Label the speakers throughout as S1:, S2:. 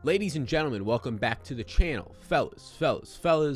S1: Ladies and gentlemen, welcome back to the channel. Fellas,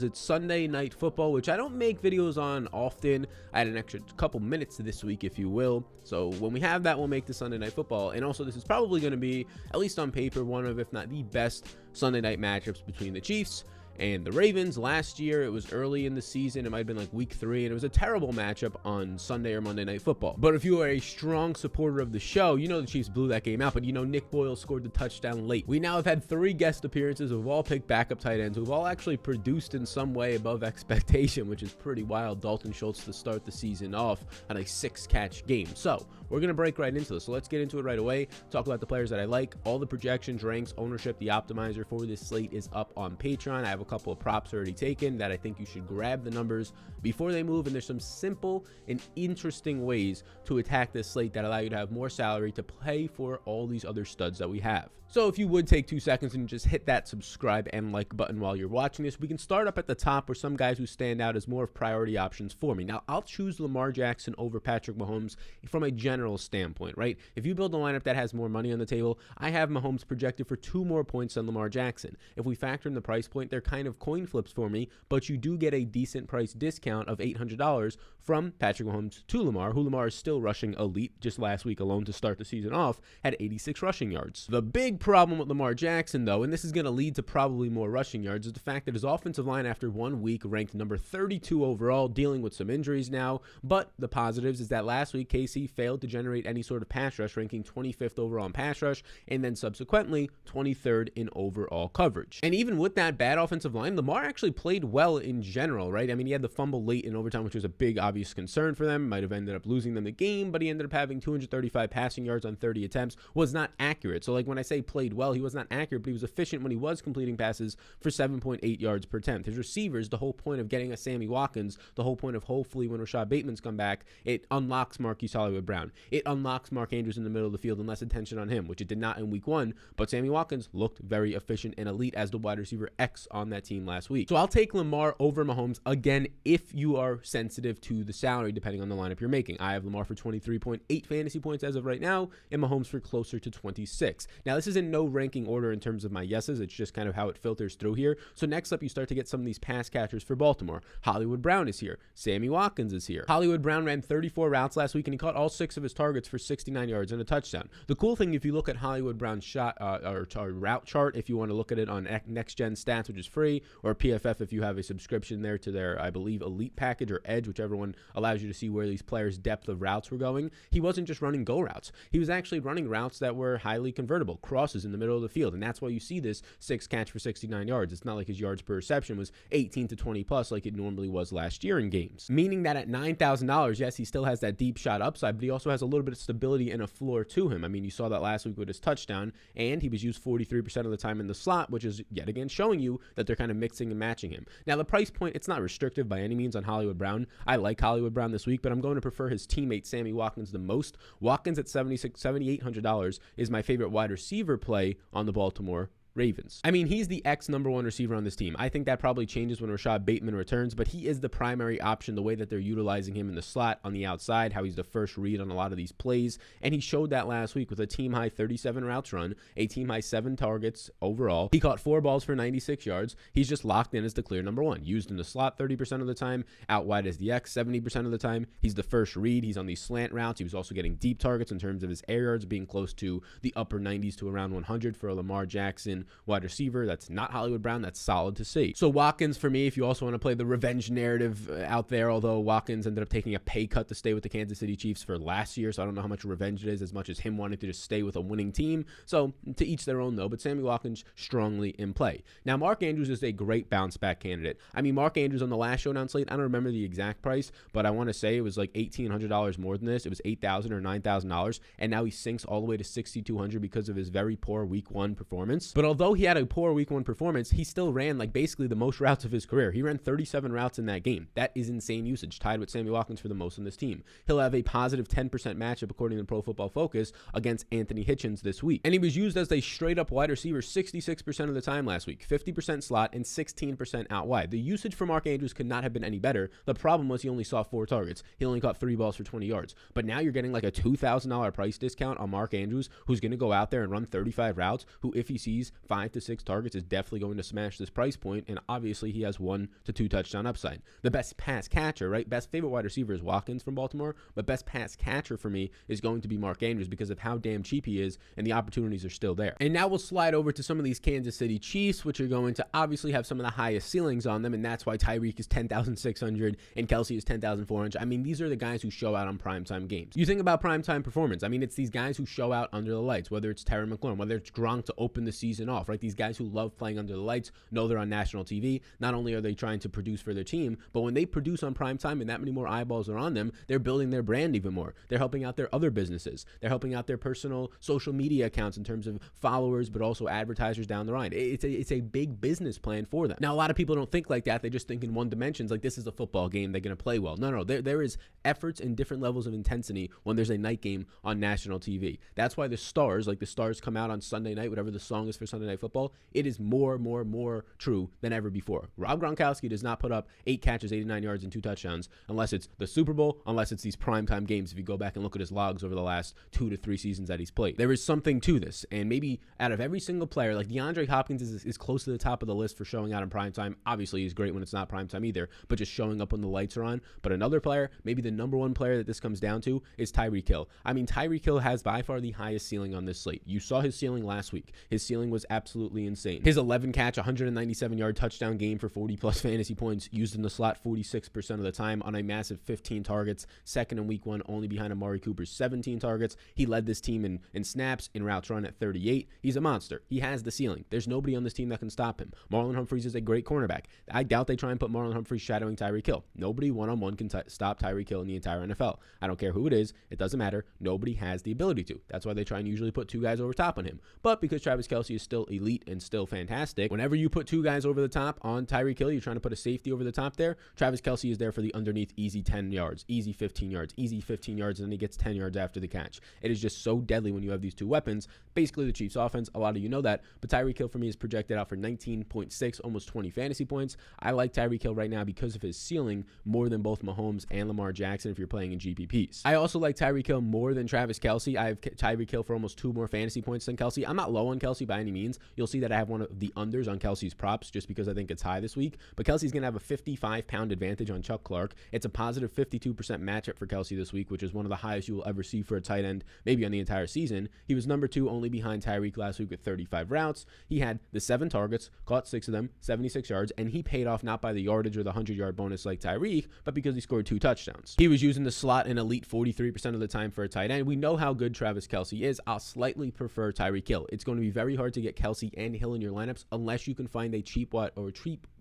S1: it's Sunday Night Football, which I don't make videos on often. I had an extra couple minutes this week, if you will. So when we have that, we'll make the Sunday Night Football. And also, this is probably going to be, at least on paper, one of, if not the best Sunday night matchups between the Chiefs and the Ravens. Last year, it was early in the season. It might have been like week 3, and it was a terrible matchup on Sunday or Monday Night Football. But if you are a strong supporter of the show, you know the Chiefs blew that game out, but you know Nick Boyle scored the touchdown late. We now have had 3 guest appearances. We've all picked backup tight ends. We've all actually produced in some way above expectation, which is pretty wild. Dalton Schultz to start the season off on a 6-catch game. So we're going to break right into this. So let's get into it right away. Talk about the players that I like. All the projections, ranks, ownership, the optimizer for this slate is up on Patreon. I have a couple of props already taken that I think you should grab the numbers before they move, and there's some simple and interesting ways to attack this slate that allow you to have more salary to play for all these other studs that we have. So if you would take 2 seconds and just hit that subscribe and like button while you're watching this, we can start up at the top where some guys who stand out as more of priority options for me. Now, I'll choose Lamar Jackson over Patrick Mahomes from a general standpoint, right? If you build a lineup that has more money on the table, I have Mahomes projected for 2 more points than Lamar Jackson. If we factor in the price point, they're kind of coin flips for me, but you do get a decent price discount of $800 from Patrick Mahomes to Lamar, who Lamar is still rushing elite. Just last week alone to start the season off, had 86 rushing yards. The big problem with Lamar Jackson, though, and this is going to lead to probably more rushing yards, is the fact that his offensive line after 1 week ranked number 32 overall, dealing with some injuries now. But the positives is that last week KC failed to generate any sort of pass rush, ranking 25th overall in pass rush, and then subsequently 23rd in overall coverage. And even with that bad offensive line, Lamar actually played well in general, right? I mean, he had the fumble late in overtime, which was a big obvious concern for them. Might have ended up losing them the game, but he ended up having 235 passing yards on 30 attempts. Was not accurate. So like when I say played well, he was not accurate, but he was efficient when he was completing passes for 7.8 yards per attempt. His receivers, the whole point of getting a Sammy Watkins, the whole point of hopefully when Rashad Bateman's come back, it unlocks Marquise Hollywood Brown. It unlocks Mark Andrews in the middle of the field and less attention on him, which it did not in week 1, but Sammy Watkins looked very efficient and elite as the wide receiver X on that team last week. So I'll take Lamar over Mahomes again if you are sensitive to the salary, depending on the lineup you're making. I have Lamar for 23.8 fantasy points as of right now, and Mahomes for closer to 26. Now, this is in no ranking order in terms of my yeses. It's just kind of how it filters through here. So next up, you start to get some of these pass catchers for Baltimore. Hollywood Brown is here. Sammy Watkins is here. Hollywood Brown ran 34 routes last week, and he caught all 6 of his targets for 69 yards and a touchdown. The cool thing, if you look at Hollywood Brown's shot or route chart, if you want to look at it on Next Gen Stats, which is free, or PFF if you have a subscription there to their, I believe, Elite Package or Edge, whichever one allows you to see where these players' depth of routes were going. He wasn't just running go routes. He was actually running routes that were highly convertible, crosses in the middle of the field, and that's why you see this 6 catch for 69 yards. It's not like his yards per reception was 18 to 20 plus like it normally was last year in games. Meaning that at $9,000, yes, he still has that deep shot upside, but he also has a little bit of stability and a floor to him. I mean, you saw that last week with his touchdown, and he was used 43% of the time in the slot, which is yet again showing you that they're kind of mixing and matching him. Now, the price point, it's not restrictive by any means on Hollywood Brown. I like Hollywood Brown this week, but I'm going to prefer his teammate Sammy Watkins the most. Watkins at $7,800 is my favorite wide receiver play on the Baltimore Ravens. I mean, he's the #1 receiver on this team. I think that probably changes when Rashad Bateman returns, but he is the primary option, the way that they're utilizing him in the slot on the outside, how he's the first read on a lot of these plays, and he showed that last week with a team-high 37 routes run, a team-high 7 targets overall. He caught 4 balls for 96 yards. He's just locked in as the clear #1. Used in the slot 30% of the time, out wide as the X 70% of the time. He's the first read. He's on these slant routes. He was also getting deep targets in terms of his air yards being close to the upper 90s to around 100 for a Lamar Jackson wide receiver. That's not Hollywood Brown. That's solid to see. So Watkins for me, if you also want to play the revenge narrative out there, although Watkins ended up taking a pay cut to stay with the Kansas City Chiefs for last year, so I don't know how much revenge it is as much as him wanting to just stay with a winning team. So to each their own though, but Sammy Watkins strongly in play. Now, Mark Andrews is a great bounce back candidate. I mean, Mark Andrews on the last Showdown slate, I don't remember the exact price, but I want to say it was like $1,800 more than this. It was $8,000 or $9,000, and now he sinks all the way to $6,200 because of his very poor week 1 performance. But although he had a poor week 1 performance, he still ran like basically the most routes of his career. He ran 37 routes in that game. That is insane usage, tied with Sammy Watkins for the most on this team. He'll have a positive 10% matchup according to Pro Football Focus against Anthony Hitchens this week. And he was used as a straight up wide receiver 66% of the time last week, 50% slot and 16% out wide. The usage for Mark Andrews could not have been any better. The problem was he only saw 4 targets. He only caught 3 balls for 20 yards. But now you're getting like a $2,000 price discount on Mark Andrews, who's going to go out there and run 35 routes, who if he sees 5 to 6 targets is definitely going to smash this price point, and obviously he has 1 to 2 touchdown upside. The best pass catcher, right? Best favorite wide receiver is Watkins from Baltimore, but best pass catcher for me is going to be Mark Andrews because of how damn cheap he is, and the opportunities are still there. And now we'll slide over to some of these Kansas City Chiefs, which are going to obviously have some of the highest ceilings on them, and that's why Tyreek is 10,600 and Kelsey is 10,400. I mean, these are the guys who show out on primetime games. You think about primetime performance. I mean, it's these guys who show out under the lights, whether it's Terry McLaurin, whether it's Gronk to open the season off, right? These guys who love playing under the lights, know they're on national TV. Not only are they trying to produce for their team, but when they produce on primetime and that many more eyeballs are on them, they're building their brand even more. They're helping out their other businesses. They're helping out their personal social media accounts in terms of followers, but also advertisers down the line. It's a big business plan for them. Now, a lot of people don't think like that. They just think in one dimensions, like this is a football game, they're going to play well. No, there is efforts and different levels of intensity when there's a night game on national TV. That's why the stars come out on Sunday night, whatever the song is for Sunday Night Football. It is more true than ever before. Rob Gronkowski does not put up 8 catches, 89 yards, and 2 touchdowns unless it's the Super Bowl, unless it's these primetime games. If you go back and look at his logs over the last 2 to 3 seasons that he's played, there is something to this. And maybe out of every single player, like DeAndre Hopkins is close to the top of the list for showing out in primetime. Obviously, he's great when it's not primetime either, but just showing up when the lights are on. But another player, maybe the number one player that this comes down to, is Tyreek Hill. I mean, Tyreek Hill has by far the highest ceiling on this slate. You saw his ceiling last week. His ceiling was absolutely insane. His 11 catch, 197 yard touchdown game for 40 plus fantasy points, used in the slot 46% of the time on a massive 15 targets, second in week 1, only behind Amari Cooper's 17 targets. He led this team in snaps, in routes run at 38. He's a monster. He has the ceiling. There's nobody on this team that can stop him. Marlon Humphreys is a great cornerback. I doubt they try and put Marlon Humphreys shadowing Tyreek Hill. Nobody one-on-one can stop Tyreek Hill in the entire NFL. I don't care who it is. It doesn't matter. Nobody has the ability to. That's why they try and usually put 2 guys over top on him. But because Travis Kelce is still elite and still fantastic, whenever you put 2 guys over the top on Tyreek Hill, you're trying to put a safety over the top there. Travis Kelce is there for the underneath easy 10 yards, easy 15 yards, easy 15 yards, and then he gets 10 yards after the catch. It is just so deadly when you have these 2 weapons. Basically, the Chiefs offense, a lot of you know that, but Tyreek Hill for me is projected out for 19.6, almost 20 fantasy points. I like Tyreek Hill right now because of his ceiling more than both Mahomes and Lamar Jackson if you're playing in GPPs. I also like Tyreek Hill more than Travis Kelce. I have Tyreek Hill for almost 2 more fantasy points than Kelce. I'm not low on Kelce by any means. You'll see that I have one of the unders on Kelce's props just because I think it's high this week, but Kelce's going to have a 55-pound advantage on Chuck Clark. It's a positive 52% matchup for Kelce this week, which is one of the highest you will ever see for a tight end, maybe on the entire season. He was number 2 only behind Tyreek last week with 35 routes. He had the 7 targets, caught 6 of them, 76 yards, and he paid off not by the yardage or the 100-yard bonus like Tyreek, but because he scored 2 touchdowns. He was using the slot an elite 43% of the time for a tight end. We know how good Travis Kelce is. I'll slightly prefer Tyreek Hill. It's going to be very hard to get Kelce and Hill in your lineups unless you can find a cheap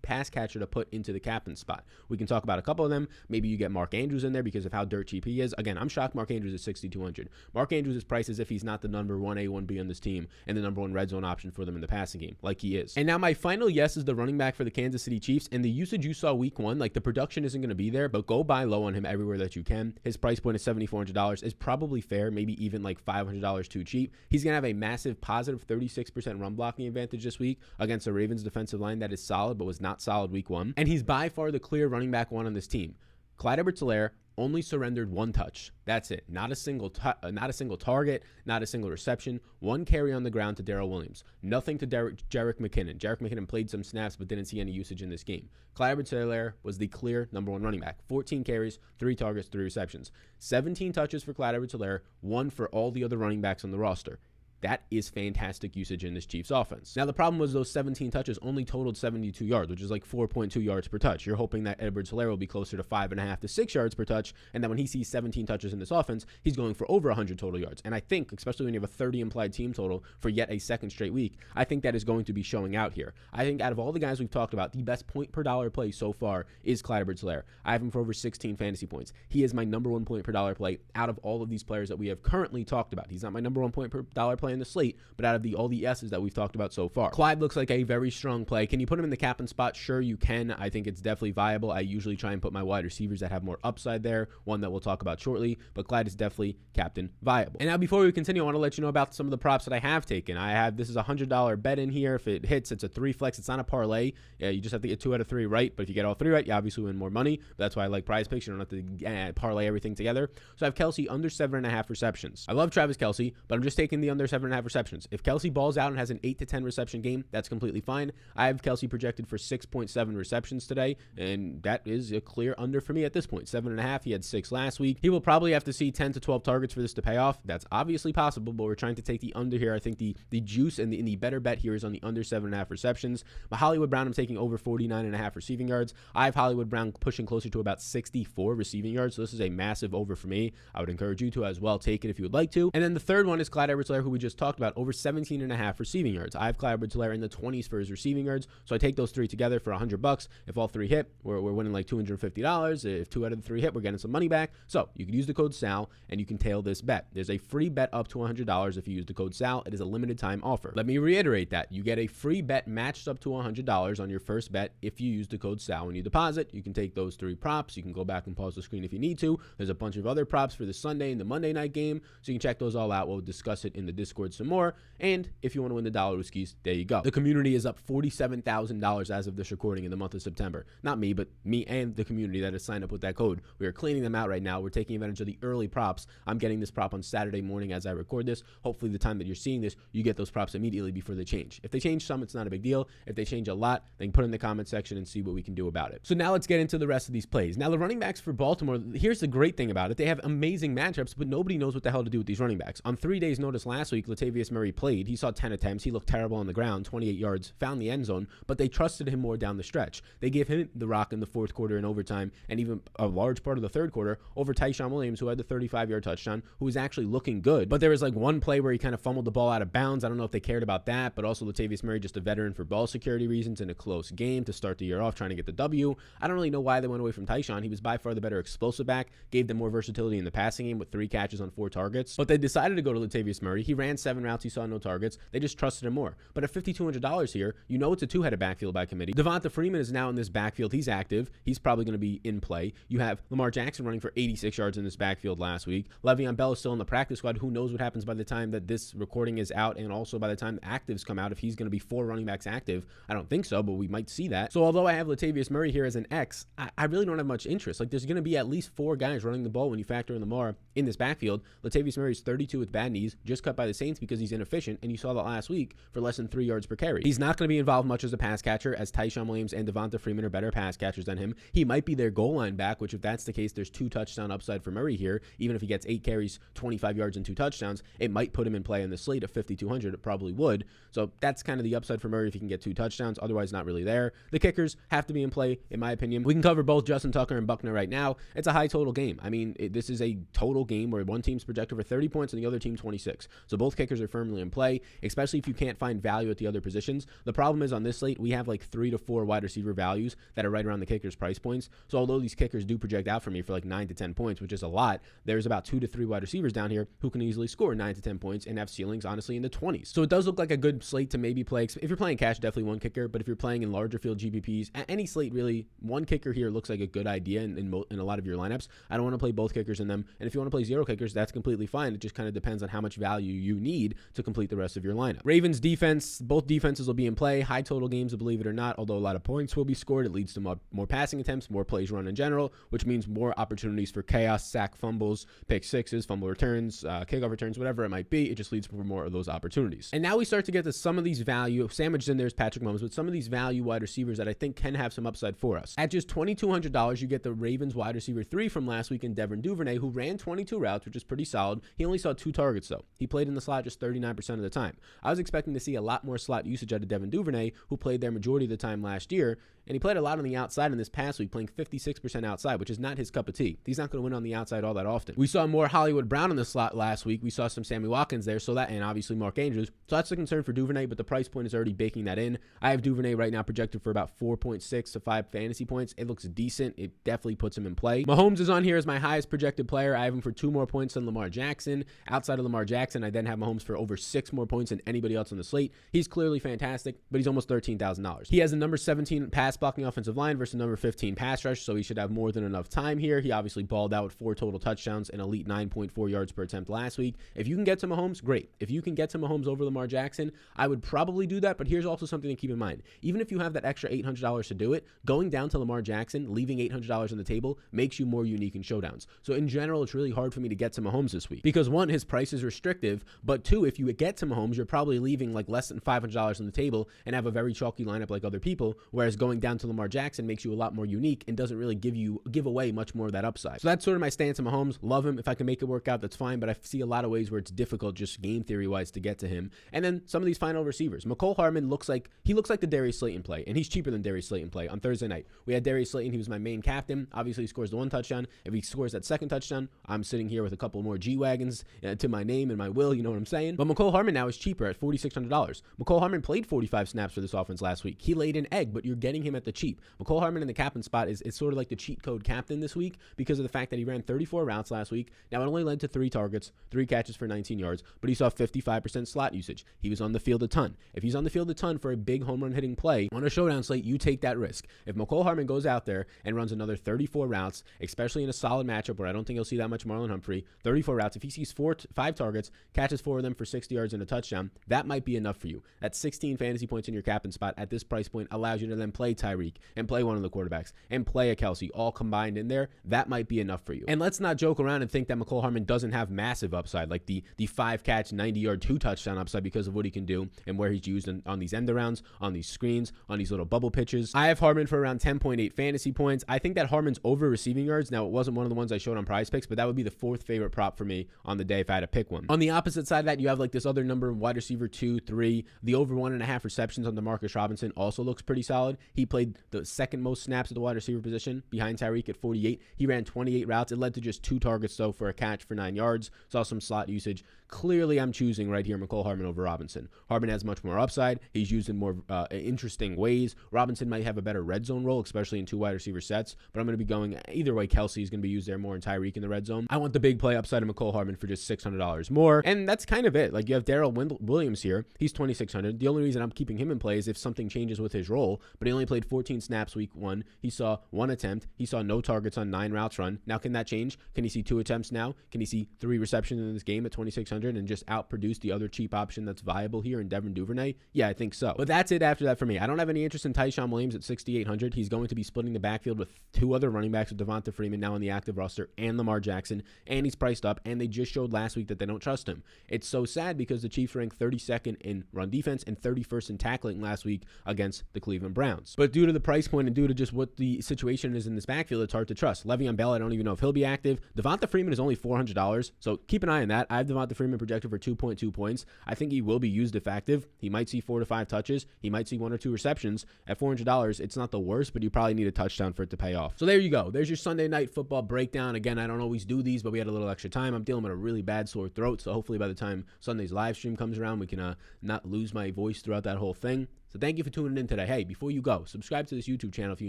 S1: pass catcher to put into the captain spot. We can talk about a couple of them. Maybe you get Mark Andrews in there because of how dirt cheap he is. Again, I'm shocked Mark Andrews is 6,200. Mark Andrews is priced as if he's not the number 1A, 1B on this team and the number 1 red zone option for them in the passing game, like he is. And now my final yes is the running back for the Kansas City Chiefs, and the usage you saw week 1, like the production isn't going to be there, but go buy low on him everywhere that you can. His price point is $7,400 is probably fair, maybe even like $500 too cheap. He's going to have a massive positive 36% run blocking advantage this week against the Ravens defensive line that is solid, but was not solid week 1. And he's by far the clear running back 1 on this team. Clyde Edwards-Helaire only surrendered 1 touch. That's it. Not a single target, not a single reception. 1 carry on the ground to Darrell Williams. Nothing to Jerick McKinnon. Jerick McKinnon played some snaps but didn't see any usage in this game. Clyde Edwards-Helaire was the clear number 1 running back. 14 carries, 3 targets, 3 receptions. 17 touches for Clyde Edwards-Helaire, 1 for all the other running backs on the roster. That is fantastic usage in this Chiefs offense. Now, the problem was those 17 touches only totaled 72 yards, which is like 4.2 yards per touch. You're hoping that Edwards-Helaire will be closer to 5.5 to 6 yards per touch, and then when he sees 17 touches in this offense, he's going for over 100 total yards. And I think, especially when you have a 30 implied team total for yet a second straight week, I think that is going to be showing out here. I think out of all the guys we've talked about, the best point per dollar play so far is Clyde Edwards-Helaire. I have him for over 16 fantasy points. He is my number 1 point per dollar play out of all of these players that we have currently talked about. He's not my number 1 point per dollar play in the slate, but out of all the S's that we've talked about so far. Clyde looks like a very strong play. Can you put him in the captain spot? Sure, you can. I think it's definitely viable. I usually try and put my wide receivers that have more upside there, one that we'll talk about shortly, but Clyde is definitely captain viable. And now before we continue, I want to let you know about some of the props that I have taken. This is a $100 bet in here. If it hits, it's a 3 flex. It's not a parlay. Yeah, you just have to get 2 out of 3 right, but if you get all 3 right, you obviously win more money. But that's why I like PrizePicks. You don't have to parlay everything together. So I have Kelce under 7.5 receptions. I love Travis Kelce, but I'm just taking the under 7.5 7.5 receptions. If Kelsey balls out and has an 8 to 10 reception game, that's completely fine. I have Kelsey projected for 6.7 receptions today, and that is a clear under for me at this point. 7.5. He had 6 last week. He will probably have to see 10 to 12 targets for this to pay off. That's obviously possible, but we're trying to take the under here. I think the juice and the better bet here is on the under 7.5 receptions. But Hollywood Brown, I'm taking over 49.5 receiving yards. I have Hollywood Brown pushing closer to about 64 receiving yards, so this is a massive over for me. I would encourage you to as well take it if you would like to. And then the third one is Clyde Edwards-Helaire, who we just talked about, over 17.5 receiving yards. I have Clyde Edwards-Helaire in the 20s for his receiving yards, so I take those three together for $100. If all three hit, we're winning like $250. If 2 out of the 3 hit, we're getting some money back. So you can use the code SAL and you can tail this bet. There's a free bet up to $100 if you use the code SAL. It is a limited time offer. Let me reiterate that. You get a free bet matched up to $100 on your first bet if you use the code SAL when you deposit. You can take those 3 props. You can go back and pause the screen if you need to. There's a bunch of other props for the Sunday and the Monday night game, so you can check those all out. We'll discuss it in the Discord some more. And if you want to win the dollar Wooskies, there you go. The community is up $47,000 as of this recording in the month of September. Not me, but me and the community that has signed up with that code. We are cleaning them out right now. We're taking advantage of the early props. I'm getting this prop on Saturday morning as I record this. Hopefully the time that you're seeing this, you get those props immediately before they change. If they change some, it's not a big deal. If they change a lot, then put it in the comment section and see what we can do about it. So now let's get into the rest of these plays. Now the running backs for Baltimore, here's the great thing about it. They have amazing matchups, but nobody knows what the hell to do with these running backs. On 3 days notice last week, Latavius Murray played. He saw 10 attempts. He looked terrible on the ground, 28 yards, found the end zone, but they trusted him more down the stretch. They gave him the rock in the fourth quarter and overtime, and even a large part of the third quarter over Tyshawn Williams, who had the 35-yard touchdown, who was actually looking good. But there was like one play where he kind of fumbled the ball out of bounds. I don't know if they cared about that, but also Latavius Murray, just a veteran for ball security reasons in a close game to start the year off, trying to get the W. I don't really know why they went away from Tyshawn. He was by far the better explosive back, gave them more versatility in the passing game with 3 catches on 4 targets. But they decided to go to Latavius Murray. He ran 7 routes. He saw no targets. They just trusted him more. But at $5,200 here, you know it's a 2-headed backfield by committee. Devonta Freeman is now in this backfield. He's active. He's probably going to be in play. You have Lamar Jackson running for 86 yards in this backfield last week. Le'Veon Bell is still in the practice squad. Who knows what happens by the time that this recording is out, and also by the time the actives come out, if he's going to be 4 running backs active. I don't think so, but we might see that. So although I have Latavius Murray here as an X, I really don't have much interest. Like, there's going to be at least 4 guys running the ball when you factor in Lamar in this backfield. Latavius Murray is 32 with bad knees, just cut by the Saints because he's inefficient, and you saw that last week for less than 3 yards per carry. He's not going to be involved much as a pass catcher, as Tyshawn Williams and Devonta Freeman are better pass catchers than him. He might be their goal line back, which if that's the case, there's 2 touchdown upside for Murray here. Even if he gets 8 carries, 25 yards, and 2 touchdowns, it might put him in play in the slate of 5,200. It probably would. So that's kind of the upside for Murray if he can get 2 touchdowns. Otherwise, not really there. The kickers have to be in play, in my opinion. We can cover both Justin Tucker and Buckner right now. It's a high total game. I mean, this is a total game where one team's projected for 30 points and the other team 26. So both kickers are firmly in play, especially if you can't find value at the other positions. The problem is on this slate, we have like 3 to 4 wide receiver values that are right around the kickers' price points. So although these kickers do project out for me for like 9 to 10 points, which is a lot, there's about 2 to 3 wide receivers down here who can easily score 9 to 10 points and have ceilings, honestly, in the 20s. So it does look like a good slate to maybe play. If you're playing cash, definitely one kicker, but if you're playing in larger field GPPs, any slate really, one kicker here looks like a good idea in a lot of your lineups. I don't want to play both kickers in them, and if you want to play 0 kickers, that's completely fine. It just kind of depends on how much value you need to complete the rest of your lineup. Ravens defense, both defenses will be in play. High total games, believe it or not, although a lot of points will be scored. It leads to more passing attempts, more plays run in general, which means more opportunities for chaos, sack fumbles, pick sixes, fumble returns, kickoff returns, whatever it might be. It just leads for more of those opportunities. And now we start to get to some of these value, sandwiched in there's Patrick Mahomes, but some of these value wide receivers that I think can have some upside for us. At just $2,200, you get the Ravens wide receiver 3 from last week in Devin Duvernay, who ran 22 routes, which is pretty solid. He only saw 2 targets, though. He played in the slot just 39% of the time. I was expecting to see a lot more slot usage out of Devin Duvernay, who played there majority of the time last year, and he played a lot on the outside in this past week, playing 56% outside, which is not his cup of tea. He's not going to win on the outside all that often. We saw more Hollywood Brown in the slot last week. We saw some Sammy Watkins there, and obviously Mark Andrews. So that's the concern for Duvernay, but the price point is already baking that in. I have Duvernay right now projected for about 4.6 to 5 fantasy points. It looks decent. It definitely puts him in play. Mahomes is on here as my highest projected player. I have him for 2 more points than Lamar Jackson. Outside of Lamar Jackson, I then have Mahomes for over 6 more points than anybody else on the slate. He's clearly fantastic, but he's almost $13,000. He has the number 17 pass blocking offensive line versus number 15 pass rush, so he should have more than enough time here. He obviously balled out with 4 total touchdowns and elite 9.4 yards per attempt last week. If you can get to Mahomes, great. If you can get to Mahomes over Lamar Jackson, I would probably do that, but here's also something to keep in mind. Even if you have that extra $800 to do it, going down to Lamar Jackson, leaving $800 on the table, makes you more unique in showdowns. So in general, it's really hard for me to get to Mahomes this week because, one, his price is restrictive, but But two, if you get to Mahomes, you're probably leaving like less than $500 on the table and have a very chalky lineup like other people, whereas going down to Lamar Jackson makes you a lot more unique and doesn't really give away much more of that upside. So that's sort of my stance on Mahomes. Love him. If I can make it work out, that's fine, but I see a lot of ways where it's difficult just game theory wise to get to him. And then some of these final receivers. Mecole Hardman looks like the Darius Slayton play, and he's cheaper than Darius Slayton play. On Thursday night, we had Darius Slayton. He was my main captain. Obviously, he scores the one touchdown. If he scores that second touchdown, I'm sitting here with a couple more G-Wagons to my name and my will, you know what I'm saying? But Mecole Hardman now is cheaper at $4,600. Mecole Hardman played 45 snaps for this offense last week. He laid an egg, but you're getting him at the cheap. Mecole Hardman in the captain spot is sort of like the cheat code captain this week because of the fact that he ran 34 routes last week. Now, it only led to 3 targets, 3 catches for 19 yards, but he saw 55% slot usage. He was on the field a ton. If he's on the field a ton for a big home run hitting play on a showdown slate, you take that risk. If Mecole Hardman goes out there and runs another 34 routes, especially in a solid matchup where I don't think you'll see that much Marlon Humphrey, 34 routes, if he sees 5 targets, catches 4 of them for 60 yards and a touchdown, that might be enough for you. That's 16 fantasy points in your captain spot at this price point, allows you to then play Tyreek and play one of the quarterbacks and play a Kelsey all combined in there. That might be enough for you. And let's not joke around and think that Mecole Hardman doesn't have massive upside, like the 5 catch, 90-yard, 2 touchdown upside because of what he can do and where he's used on these end arounds, on these screens, on these little bubble pitches. I have Hardman for around 10.8 fantasy points. I think that Hardman's over receiving yards. Now, it wasn't one of the ones I showed on PrizePicks, but that would be the 4th favorite prop for me on the day if I had to pick one. On the opposite side of that, you have like this other number, wide receiver 2, 3. The over 1.5 receptions on DeMarcus Robinson also looks pretty solid. He played the second most snaps at the wide receiver position behind Tyreek at 48. He ran 28 routes. It led to just 2 targets, though, for a catch for 9 yards. Saw some slot usage. Clearly, I'm choosing right here Mecole Hardman over Robinson. Hardman has much more upside. He's used in more interesting ways. Robinson might have a better red zone role, especially in 2 wide receiver sets, but I'm going to be going either way. Kelsey is going to be used there more, and Tyreek in the red zone. I want the big play upside of Mecole Hardman for just $600 more, and that's kind of it. Like, you have Darrell Williams here. He's $2,600. The only reason I'm keeping him in play is if something changes with his role, but he only played 14 snaps week 1. He saw 1 attempt. He saw no targets on 9 routes run. Now, can that change? Can he see 2 attempts now? Can he see 3 receptions in this game at $2,600 and just outproduce the other cheap option that's viable here in Devin Duvernay? Yeah, I think so. But that's it after that for me. I don't have any interest in Tyshawn Williams at $6,800. He's going to be splitting the backfield with 2 other running backs, with Devonta Freeman now on the active roster and Lamar Jackson, and he's priced up, and they just showed last week that they don't trust him. It's so sad because the Chiefs ranked 32nd in run defense and 31st in tackling last week against the Cleveland Browns. But due to the price point and due to just what the situation is in this backfield, it's hard to trust. Le'Veon Bell, I don't even know if he'll be active. Devonta Freeman is only $400, so keep an eye on that. I have Devonta Freeman projected for 2.2 points. I think he will be used if active. He might see 4 to 5 touches. He might see 1 or 2 receptions. At $400, it's not the worst, but you probably need a touchdown for it to pay off. So there you go. There's your Sunday night football breakdown. Again, I don't always do these, but we had a little extra time. I'm dealing with a really bad sore throat, so hopefully by the time Sunday's live stream comes around, we can not lose my voice throughout that whole thing. So thank you for tuning in today. Hey, before you go, subscribe to this YouTube channel if you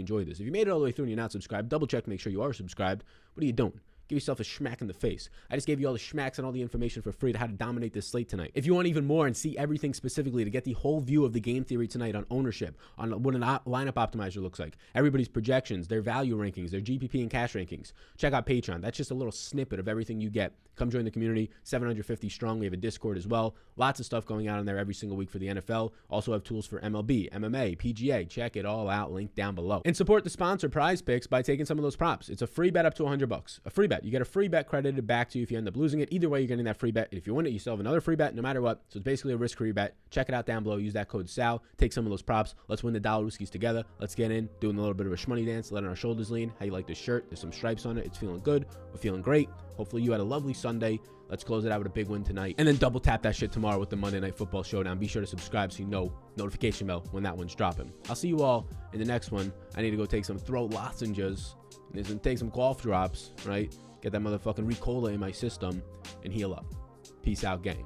S1: enjoyed this. If you made it all the way through and you're not subscribed, double check, make sure you are subscribed. What are you doing? Give yourself a schmack in the face. I just gave you all the schmacks and all the information for free to how to dominate this slate tonight. If you want even more and see everything specifically to get the whole view of the game theory tonight on ownership, on what a lineup optimizer looks like, everybody's projections, their value rankings, their GPP and cash rankings, check out Patreon. That's just a little snippet of everything you get. Come join the community, 750 strong. We have a Discord as well. Lots of stuff going on in there every single week for the NFL. Also have tools for MLB, MMA, PGA. Check it all out. Link down below. And support the sponsor, PrizePicks, by taking some of those props. It's a free bet up to $100. A free bet. You get a free bet credited back to you if you end up losing it. Either way, you're getting that free bet. If you win it, you still have another free bet no matter what. So it's basically a risk-free bet. Check it out down below. Use that code SAL. Take some of those props. Let's win the Dollarooskies together. Let's get in, doing a little bit of a shmoney dance, letting our shoulders lean. How you like this shirt? There's some stripes on it. It's feeling good. We're feeling great. Hopefully you had a lovely Sunday. Let's close it out with a big win tonight. And then double tap that shit tomorrow with the Monday Night Football Showdown. Be sure to subscribe so you know notification bell when that one's dropping. I'll see you all in the next one. I need to go take some throat lozenges and take some cough drops, right? Get that motherfucking Ricola in my system and heal up. Peace out, gang.